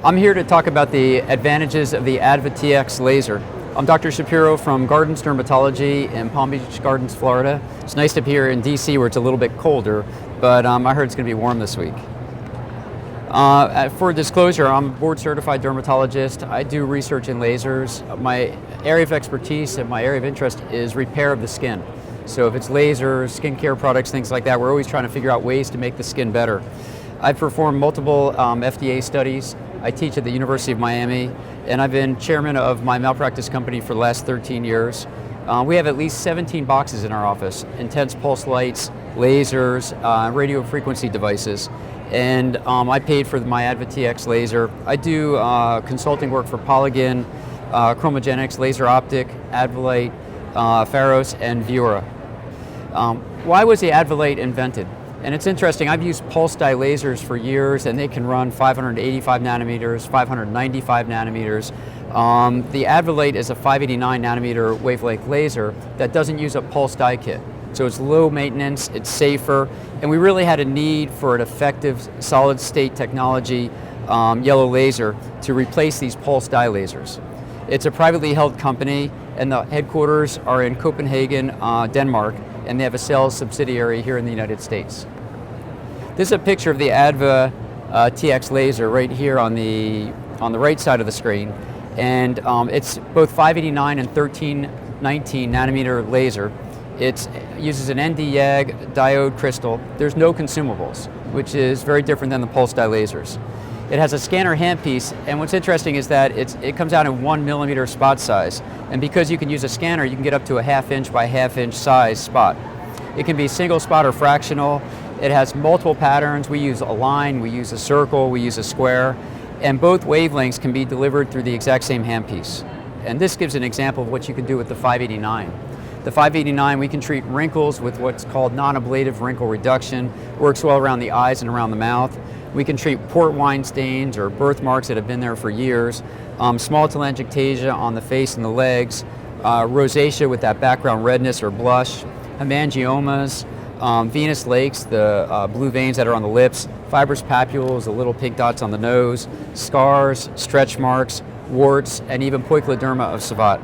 I'm here to talk about the advantages of the ADVATx laser. I'm Dr. Shapiro from Gardens Dermatology in Palm Beach Gardens, Florida. It's nice to be here in DC where it's a little bit colder, but I heard it's going to be warm this week. For disclosure, I'm a board certified dermatologist. I do research in lasers. My area of expertise and my area of interest is repair of the skin. So if it's lasers, skincare products, things like that, we're always trying to figure out ways to make the skin better. I've performed multiple FDA studies. I teach at the University of Miami, and I've been chairman of my malpractice company for the last 13 years. We have at least 17 boxes in our office: intense pulse lights, lasers, radio frequency devices. And I paid for my ADVATx laser. I do consulting work for Polygon, Chromogenics, Laser Optic, ADVALITE, Pharos, and Viura. Why was the ADVALITE invented? And it's interesting, I've used pulse dye lasers for years, and they can run 585 nanometers, 595 nanometers. The ADVALITE is a 589 nanometer wavelength laser that doesn't use a pulse dye kit. So it's low maintenance, it's safer, and we really had a need for an effective solid state technology yellow laser to replace these pulse dye lasers. It's a privately held company, and the headquarters are in Copenhagen, Denmark, and they have a sales subsidiary here in the United States. This is a picture of the ADVATx laser right here on the right side of the screen, and it's both 589 and 1319 nanometer laser. It uses an ND-YAG diode crystal. There's no consumables, which is very different than the pulse dye lasers. It has a scanner handpiece, and what's interesting is that it comes out in 1 millimeter spot size. And because you can use a scanner, you can get up to a 1/2 inch by 1/2 inch size spot. It can be single spot or fractional. It has multiple patterns. We use a line, we use a circle, we use a square, and both wavelengths can be delivered through the exact same handpiece. And this gives an example of what you can do with the 589. The 589, we can treat wrinkles with what's called non-ablative wrinkle reduction. Works well around the eyes and around the mouth. We can treat port wine stains or birthmarks that have been there for years, small telangiectasia on the face and the legs, rosacea with that background redness or blush, hemangiomas, venous lakes, the blue veins that are on the lips, fibrous papules, the little pink dots on the nose, scars, stretch marks, warts, and even poikiloderma of Savant.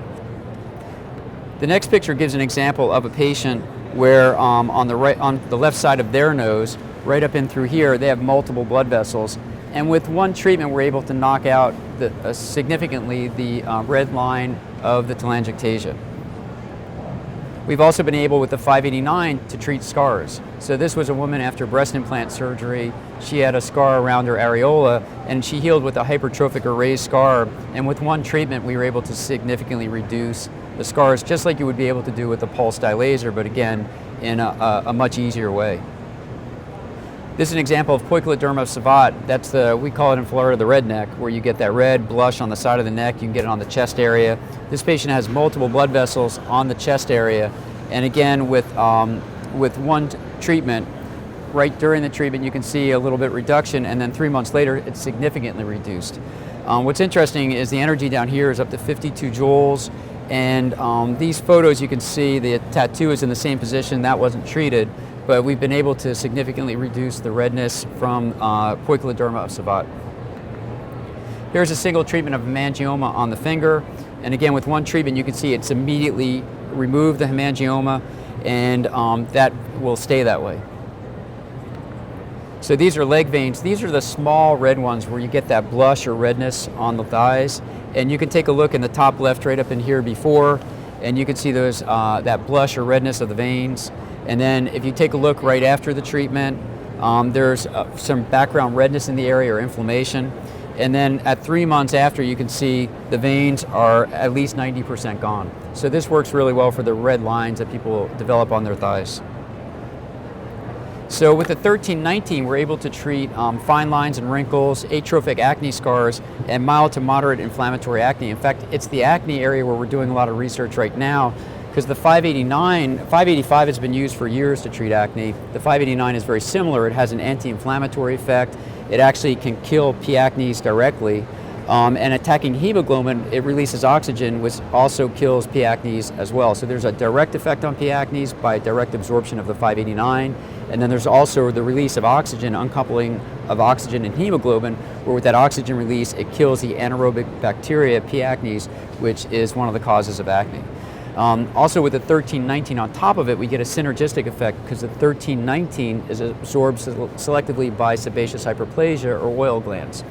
The next picture gives an example of a patient where on the left side of their nose, right up in through here, they have multiple blood vessels. And with one treatment, we're able to knock out significantly the red line of the telangiectasia. We've also been able with the 589 to treat scars. So this was a woman after breast implant surgery. She had a scar around her areola, and she healed with a hypertrophic or raised scar. And with one treatment, we were able to significantly reduce the scars, just like you would be able to do with a pulse dye laser, but again, in a much easier way. This is an example of poikiloderma of Savant. That's we call it in Florida the red neck, where you get that red blush on the side of the neck. You can get it on the chest area. This patient has multiple blood vessels on the chest area, and again, with one treatment, right during the treatment, you can see a little bit reduction, and then 3 months later, it's significantly reduced. What's interesting is the energy down here is up to 52 joules, and these photos you can see the tattoo is in the same position. That wasn't treated, but we've been able to significantly reduce the redness from poikiloderma of Savant. Here's a single treatment of hemangioma on the finger, and again, with one treatment, you can see it's immediately removed the hemangioma, and that will stay that way. So these are leg veins. These are the small red ones where you get that blush or redness on the thighs, and you can take a look in the top left right up in here before, and you can see those that blush or redness of the veins. And then if you take a look right after the treatment, there's some background redness in the area or inflammation. And then at 3 months after, you can see the veins are at least 90% gone. So this works really well for the red lines that people develop on their thighs. So with the 1319, we're able to treat fine lines and wrinkles, atrophic acne scars, and mild to moderate inflammatory acne. In fact, it's the acne area where we're doing a lot of research right now, because the 585 has been used for years to treat acne. The 589 is very similar. It has an anti-inflammatory effect. It actually can kill P. acnes directly. And attacking hemoglobin, it releases oxygen, which also kills P. acnes as well. So there's a direct effect on P. acnes by direct absorption of the 589, and then there's also the release of oxygen, uncoupling of oxygen and hemoglobin, where with that oxygen release, it kills the anaerobic bacteria, P. acnes, which is one of the causes of acne. Also with the 1319 on top of it, we get a synergistic effect because the 1319 is absorbed selectively by sebaceous hyperplasia or oil glands.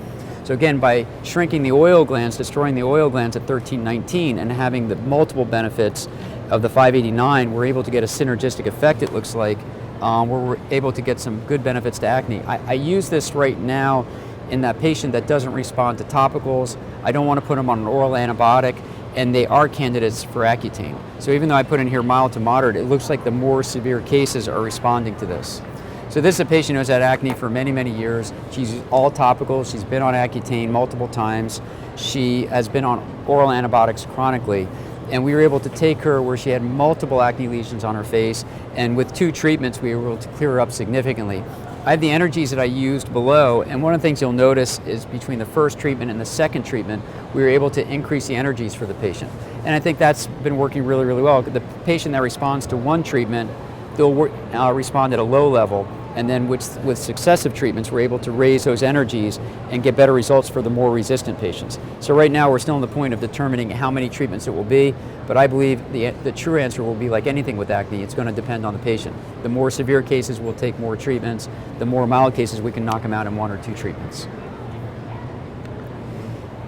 So again, by shrinking the oil glands, destroying the oil glands at 1319 and having the multiple benefits of the 589, we're able to get a synergistic effect, it looks like, where we're able to get some good benefits to acne. I use this right now in that patient that doesn't respond to topicals. I don't want to put them on an oral antibiotic, and they are candidates for Accutane. So even though I put in here mild to moderate, it looks like the more severe cases are responding to this. So this is a patient who's had acne for many, many years. She's used all topicals. She's been on Accutane multiple times. She has been on oral antibiotics chronically. And we were able to take her where she had multiple acne lesions on her face, and with 2 treatments, we were able to clear her up significantly. I have the energies that I used below, and one of the things you'll notice is between the first treatment and the second treatment, we were able to increase the energies for the patient. And I think that's been working really, really well. The patient that responds to one treatment, they'll respond at a low level, and then with successive treatments, we're able to raise those energies and get better results for the more resistant patients. So right now, we're still in the point of determining how many treatments it will be, but I believe the true answer will be like anything with acne, it's going to depend on the patient. The more severe cases will take more treatments, the more mild cases we can knock them out in 1 or 2 treatments.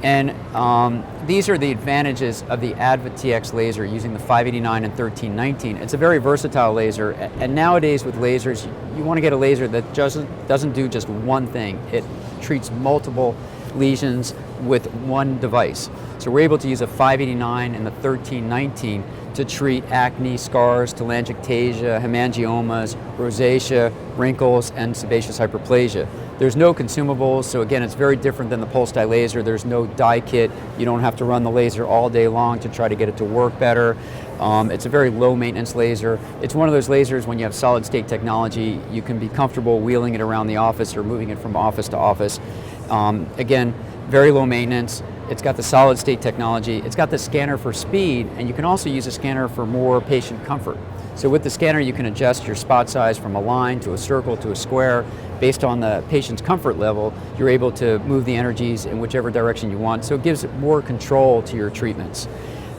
And these are the advantages of the ADVATx laser using the 589 and 1319. It's a very versatile laser, and nowadays with lasers, you want to get a laser that doesn't do just one thing. It treats multiple lesions with one device. So we're able to use a 589 and the 1319 to treat acne, scars, telangiectasia, hemangiomas, rosacea, wrinkles, and sebaceous hyperplasia. There's no consumables, so again, it's very different than the pulse dye laser. There's no dye kit. You don't have to run the laser all day long to try to get it to work better. It's a very low maintenance laser. It's one of those lasers when you have solid state technology, you can be comfortable wheeling it around the office or moving it from office to office. Again, very low maintenance. It's got the solid state technology. It's got the scanner for speed, and you can also use a scanner for more patient comfort. So with the scanner, you can adjust your spot size from a line to a circle to a square. Based on the patient's comfort level, you're able to move the energies in whichever direction you want. So it gives more control to your treatments.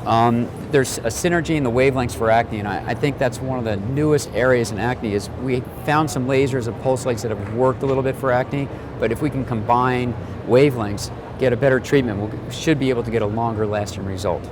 There's a synergy in the wavelengths for acne, and I think that's one of the newest areas in acne. Is we found some lasers and pulse lights that have worked a little bit for acne, but if we can combine wavelengths, get a better treatment, we should be able to get a longer lasting result.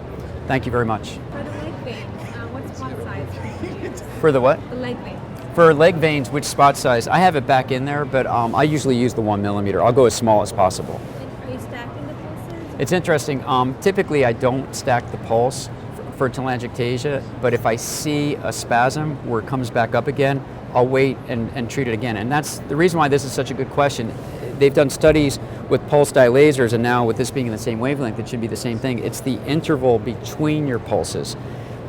Thank you very much. For the leg veins, what spot size? For the what? The leg vein. For leg veins, which spot size? I have it back in there, but I usually use the 1 millimeter. I'll go as small as possible. Are you stacking the pulses? It's interesting. Typically, I don't stack the pulse for telangiectasia, but if I see a spasm where it comes back up again, I'll wait and treat it again. And that's the reason why this is such a good question. They've done studies with pulse dye lasers, and now with this being in the same wavelength, it should be the same thing. It's the interval between your pulses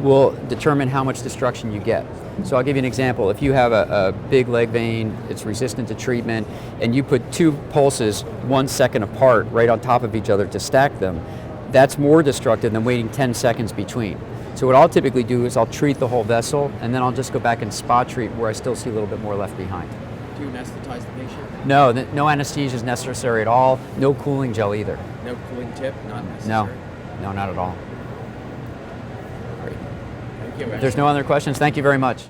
will determine how much destruction you get. So I'll give you an example. If you have a big leg vein, it's resistant to treatment, and you put 2 pulses 1 second apart right on top of each other to stack them, that's more destructive than waiting 10 seconds between. So what I'll typically do is I'll treat the whole vessel, and then I'll just go back and spot treat where I still see a little bit more left behind. Do you anesthetize the patient? No, no anesthesia is necessary at all. No cooling gel either. No cooling tip, not necessary? No, not at all. Great. Thank you. If there's no other questions, thank you very much.